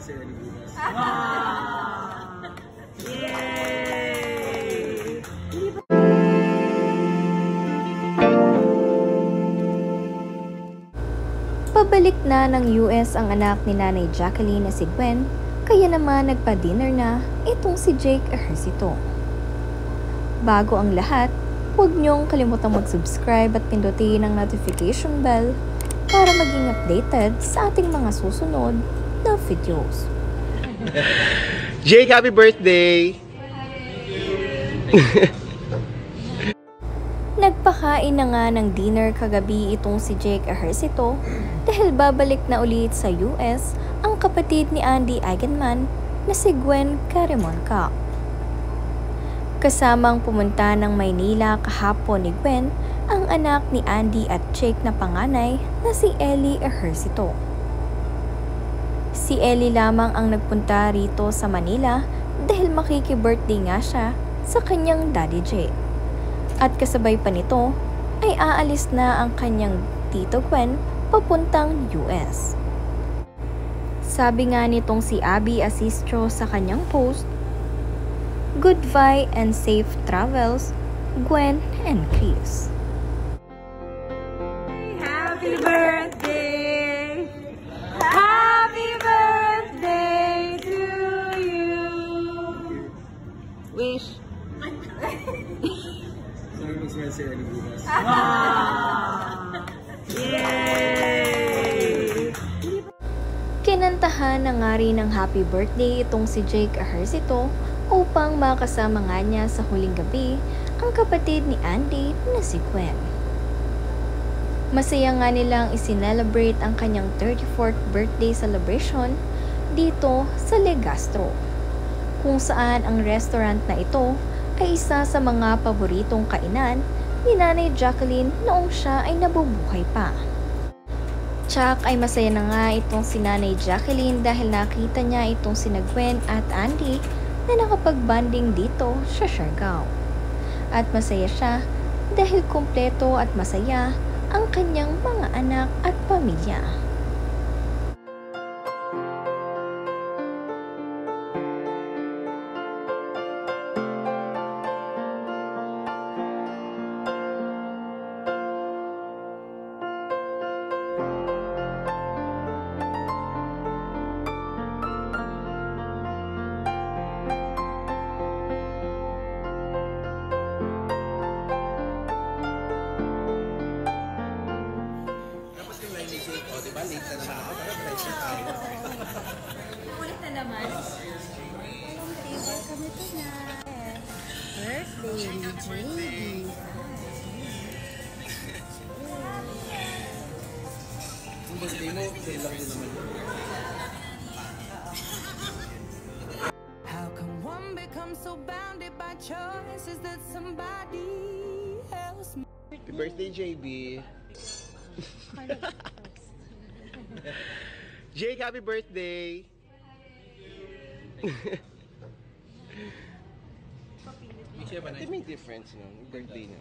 si Ellie bukas. Yay! Pabalik na ng US ang anak ni Nanay Jacqueline na si Gwen, kaya naman nagpa-dinner na itong si Jake Ejercito. Bago ang lahat, huwag niyong kalimutang mag-subscribe at pindutin ang notification bell para maging updated sa ating mga susunod na videos. Jake, happy birthday! Nagpakain na nga ng dinner kagabi itong si Jake Ejercito dahil babalik na ulit sa US ang kapatid ni Andy Eigenman na si Gwen Carimonca. Kasamang pumunta ng Maynila kahapon ni Gwen ang anak ni Andy at Jake na panganay na si Ellie Ejercito. Si Ellie lamang ang nagpunta rito sa Manila dahil makiki-birthday nga siya sa kanyang Daddy Jake. At kasabay pa nito ay aalis na ang kanyang Tito Gwen papuntang US. Sabi nga nitong si Abby Asistro sa kanyang post, "Goodbye and safe travels, Gwen and Chris." Happy birthday! Happy birthday to you! Wish. Sabi mo si Ellie bukas. Yay! Kinantahan na nga rin ng happy birthday itong si Jake Ejercito upang makasama nga niya sa huling gabi ang kapatid ni Andy na si Gwen. Masaya nga nilang isinelebrate ang kanyang 34th birthday celebration dito sa Legastro, kung saan ang restaurant na ito ay isa sa mga paboritong kainan ni Nanay Jacqueline noong siya ay nabubuhay pa. Tsak ay masaya na nga itong si Nanay Jacqueline dahil nakita niya itong sina Gwen at Andy na nakapag-banding dito sa Siargao. At masaya siya dahil kumpleto at masaya ang kanyang mga anak at pamilya. Ulit na naman. Welcome to na. Birthday, JB. Ang birthday mo, sila lang din naman. How come one becomes so bounded by choices that somebody else made? Happy birthday, JB! Jake, happy birthday! It may difference, no? Birthday na.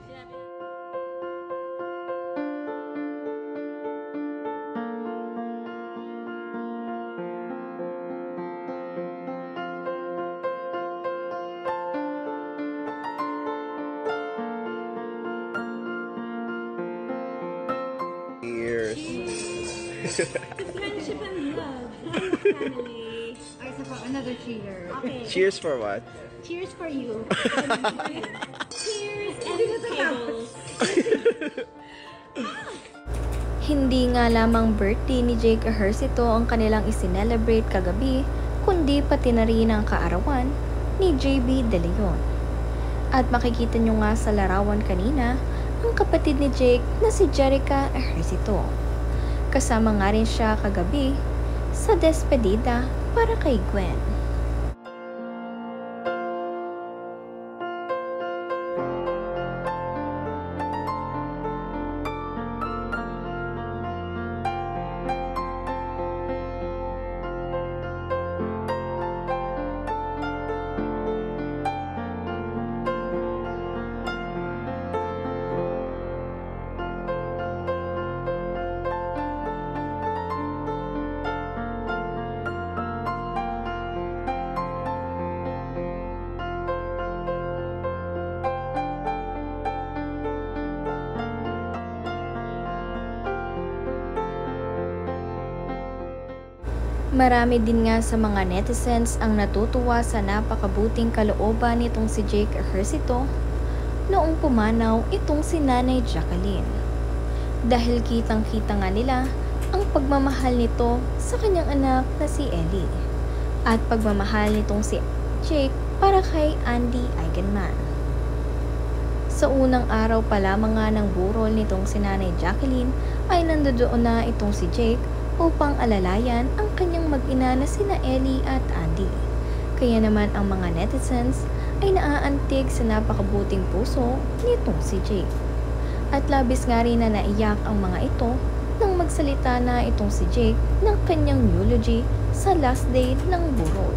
Cheers! Friendship and love. Family. Ay, isa pa, another cheer. Okay. Cheers for what? Cheers for you. Cheers and tables. Hindi nga lamang birthday ni Jake Ejercito ang kanilang isinelebrate kagabi, kundi pati na rin ang kaarawan ni JB De Leon. At makikita nyo nga sa larawan kanina ang kapatid ni Jake na si Jerica Ejercito. Kasama nga rin siya kagabi sa despedida para kay Gwen. Marami din nga sa mga netizens ang natutuwa sa napakabuting kalooban nitong si Jake Ejercito noong pumanaw itong si Nanay Jacqueline. Dahil kitang-kita nga nila ang pagmamahal nito sa kanyang anak na si Ellie at pagmamahal nitong si Jake para kay Andy Eigenman. Sa unang araw pa lamang nga ng burol nitong si Nanay Jacqueline ay nandoon na itong si Jake upang alalayan ang kanyang mag-ina na sina Ellie at Andy. Kaya naman ang mga netizens ay naaantig sa napakabuting puso nitong si Jake. At labis nga rin na naiyak ang mga ito nang magsalita na itong si Jake ng kanyang eulogy sa last day ng burol.